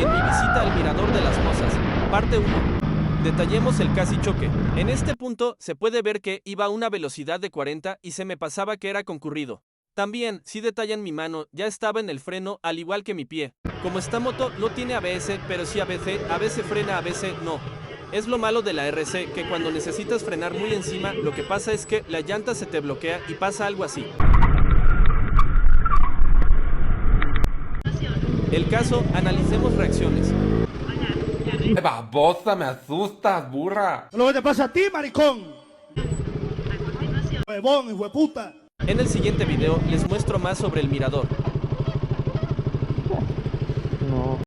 en mi visita al Mirador de las Mozas, parte 1. Detallemos el casi choque. En este punto se puede ver que iba a una velocidad de 40 y se me pasaba que era concurrido. También, si detallan mi mano, ya estaba en el freno al igual que mi pie. Como esta moto no tiene ABS, pero sí a veces frena, a veces no. Es lo malo de la RC, que cuando necesitas frenar muy encima, lo que pasa es que la llanta se te bloquea y pasa algo así. El caso, analicemos reacciones. Babosa, me asustas, burra. Lo que te pasa a ti, maricón. Huevón, hijo de puta. En el siguiente video les muestro más sobre el Mirador.